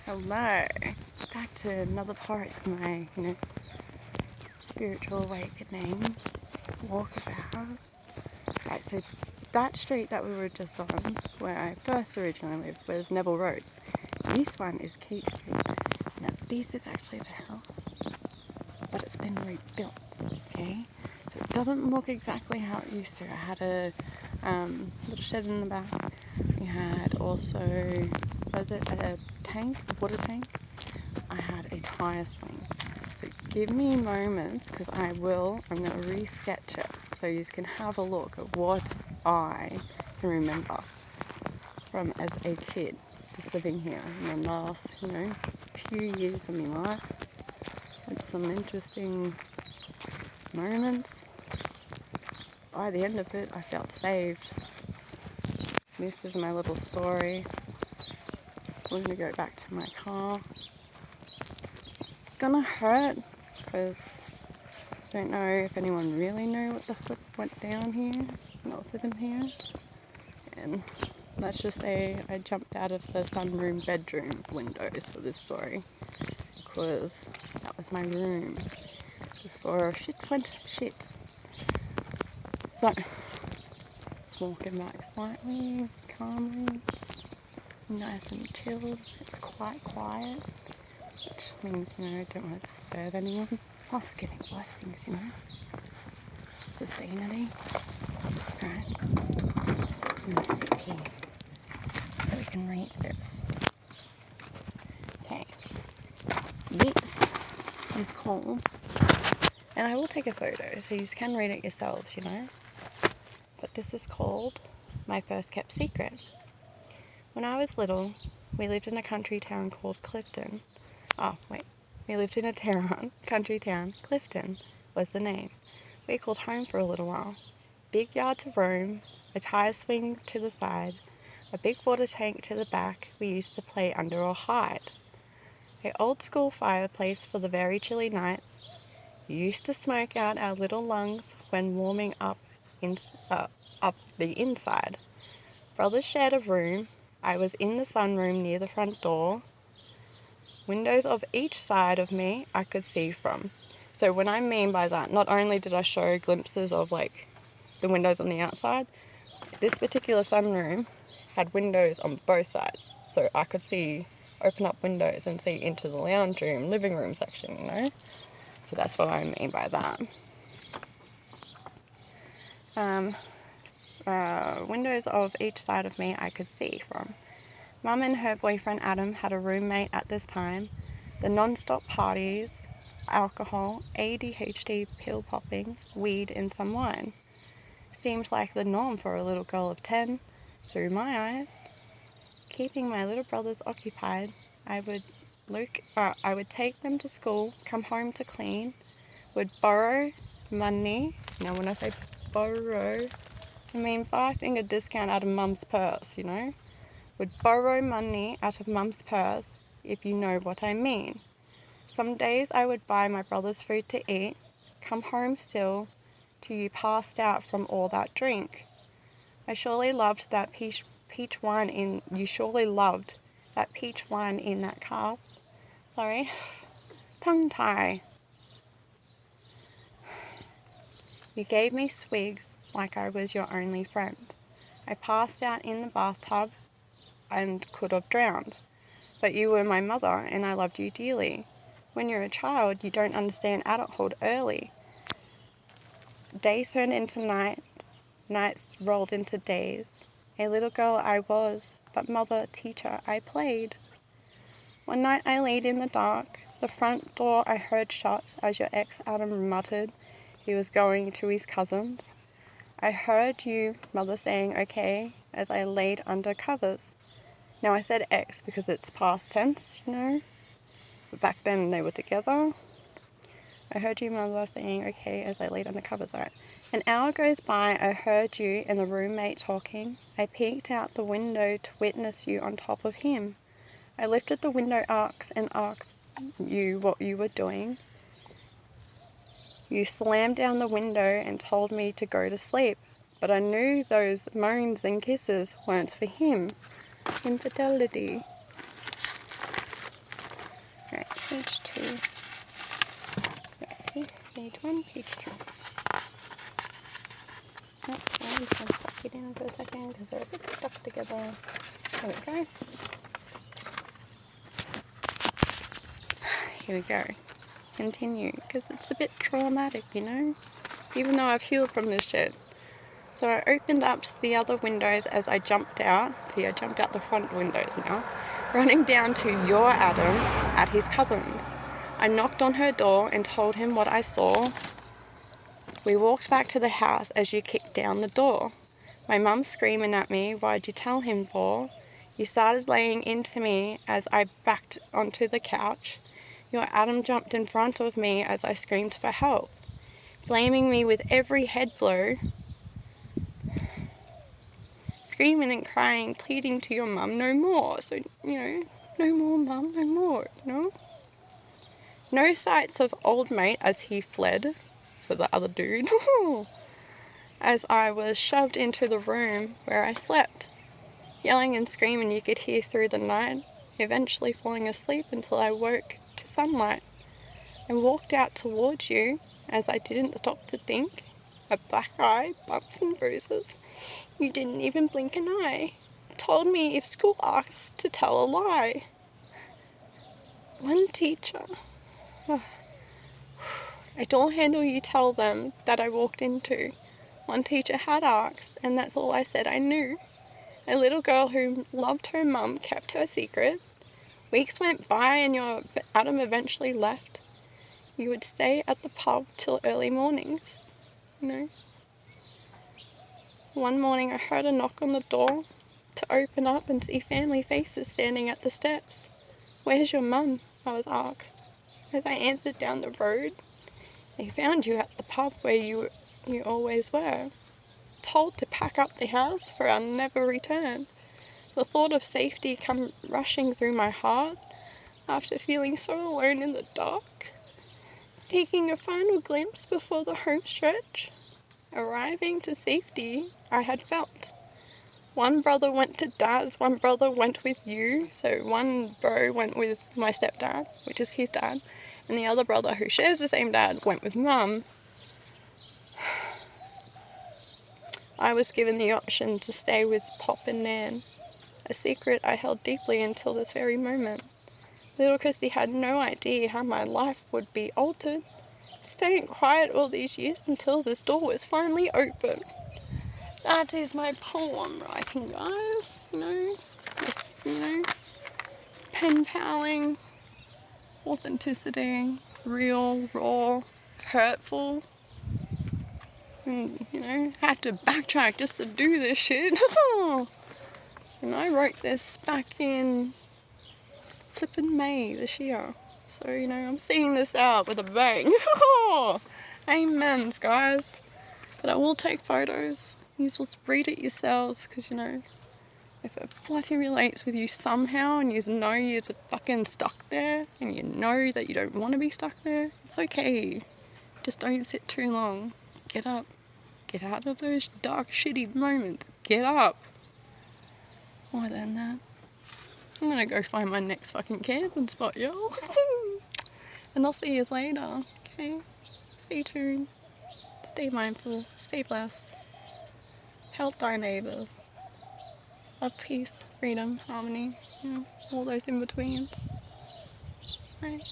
Hello, back to another part of my, spiritual awakening walkabout. Right, so that street that we were just on, where I first originally lived, was Neville Road. This one is Keith Street. Now, this is actually the house, but it's been rebuilt, okay? So it doesn't look exactly how it used to. I had a little shed in the back. We had also, a tank, a water tank. I had a tire swing. So give me moments, because I'm going to re-sketch it so you can have a look at what I can remember from as a kid, just living here in the last, few years of my life. Had some interesting moments. By the end of it, I felt saved. This is my little story. We're going to go back to my car. It's gonna hurt because I don't know if anyone really knew what the flip went down here when I was living here. And let's just say I jumped out of the sunroom bedroom windows for this story, because that was my room before shit went shit. So, just walking back slightly, calmly, nice and chilled. It's quite quiet, which means, I don't want to disturb anyone. Plus getting blessings, Sustainability. Alright. I'm going to sit here so we can read this. Okay. This is called, and I will take a photo so you can read it yourselves, But this is called My First Kept Secret. When I was little, we lived in a country town called Clifton. We lived in a country town. Clifton was the name. We called home for a little while. Big yard to roam, a tire swing to the side, a big water tank to the back we used to play under or hide. An old school fireplace for the very chilly nights. We used to smoke out our little lungs when warming up the inside. Brothers shared a room. I was in the sunroom near the front door. Windows of each side of me I could see from. So what I mean by that, not only did I show glimpses of the windows on the outside, this particular sunroom had windows on both sides. So I could open up windows and see into the lounge room, living room section, So that's what I mean by that. Windows of each side of me I could see from. Mum and her boyfriend Adam had a roommate at this time. The non-stop parties, alcohol, ADHD pill popping, weed and some wine seemed like the norm for a little girl of 10 through my eyes. Keeping my little brothers occupied, I would take them to school, come home to clean, would borrow money. Now when I say borrow, I mean 5-finger discount out of Mum's purse, Would borrow money out of Mum's purse, if you know what I mean. Some days I would buy my brothers food to eat, come home still, till you passed out from all that drink. I surely loved that peach wine in, you surely loved that peach wine in that car. Sorry, tongue tie. You gave me swigs like I was your only friend. I passed out in the bathtub and could have drowned. But you were my mother and I loved you dearly. When you're a child, you don't understand adulthood early. Days turned into nights, nights rolled into days. A little girl I was, but mother, teacher, I played. One night I laid in the dark. The front door I heard shut as your ex Adam muttered he was going to his cousin's. I heard you, mother, saying okay as I laid under covers. Now I said ex because it's past tense, But back then they were together. I heard you, mother, saying okay as I laid under covers. Right. An hour goes by, I heard you and the roommate talking. I peeked out the window to witness you on top of him. I lifted the window arcs and asked you what you were doing. You slammed down the window and told me to go to sleep, but I knew those moans and kisses weren't for him. Infidelity. Page 2. Okay, page 1, page 2. Oh, I'm just going to pop it in for a second because they're a bit stuck together. There we go. Here we go. Continue, because it's a bit traumatic, you know? Even though I've healed from this shit. So I opened up the other windows as I jumped out. See, I jumped out the front windows now. Running down to your Adam at his cousin's. I knocked on her door and told him what I saw. We walked back to the house as you kicked down the door. My mum screaming at me, "Why'd you tell him for?" You started laying into me as I backed onto the couch. Your Adam jumped in front of me as I screamed for help, blaming me with every head blow, screaming and crying, pleading to your mum, no more. So, you know, no more, mum, no more, you know. No sights of old mate as he fled, so the other dude, as I was shoved into the room where I slept. Yelling and screaming you could hear through the night, eventually falling asleep until I woke to sunlight and walked out towards you as I didn't stop to think. A black eye, bumps and bruises. You didn't even blink an eye. Told me if school asked to tell a lie. One teacher. I don't handle you tell them that I walked into. One teacher had asked, and that's all I said I knew. A little girl who loved her mum kept her secret. Weeks went by and your Adam eventually left. You would stay at the pub till early mornings, you know. One morning I heard a knock on the door to open up and see family faces standing at the steps. "Where's your mum?" I was asked. As I answered down the road, they found you at the pub where you always were. Told to pack up the house for I'll never return. The thought of safety come rushing through my heart after feeling so alone in the dark. Taking a final glimpse before the home stretch. Arriving to safety, I had felt. One brother went to dad's, one brother went with you. So one bro went with my stepdad, which is his dad, and the other brother who shares the same dad went with mum. I was given the option to stay with Pop and Nan, a secret I held deeply until this very moment. Little Christy had no idea how my life would be altered, staying quiet all these years until this door was finally open. That is my poem writing, guys. You know, just, you know, pen paling, authenticity, real, raw, hurtful. And, you know, had to backtrack just to do this shit. And I wrote this back in flippin' May this year. So, you know, I'm seeing this out with a bang. Amens, guys. But I will take photos. You just read it yourselves, because, you know, if it bloody relates with you somehow and you know you're fucking stuck there and you know that you don't want to be stuck there, it's okay. Just don't sit too long. Get up. Get out of those dark, shitty moments. Get up. More than that, I'm gonna go find my next fucking camping spot, yo. And I'll see you later, okay? Stay tuned. Stay mindful. Stay blessed. Help thy neighbours. Love, peace, freedom, harmony, you know, all those in-betweens. Right?